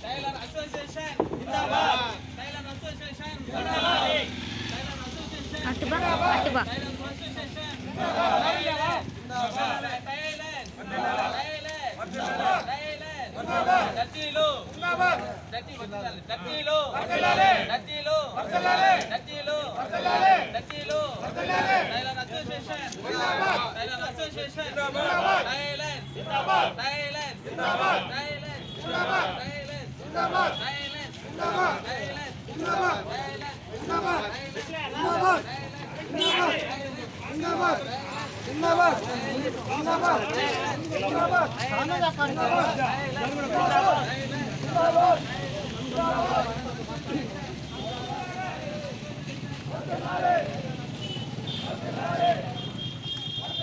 tailor association జిందాబాద్ tailor association జిందాబాద్ tailor association జిందాబాద్ tailor association జిందాబాద్ tailor జిందాబాద్ దర్జీలు జిందాబాద్ దర్జీలు దర్జీలు దర్జీలు దర్జీలు tailor association జిందాబాద్ tailor association జిందాబాద్ tailor జిందాబాద్ tailor జిందాబాద్ tailor జిందాబాద్ tailor జిందాబాద్ tailor జిందాబాద్ tailor జిందాబాద్ tailor జిందాబాద్ జిందాబాద్ జిందాబాద్ జిందాబాద్ జిందాబాద్ జిందాబాద్ ఆనంద జిందాబాద్ జిందాబాద్ జిందాబాద్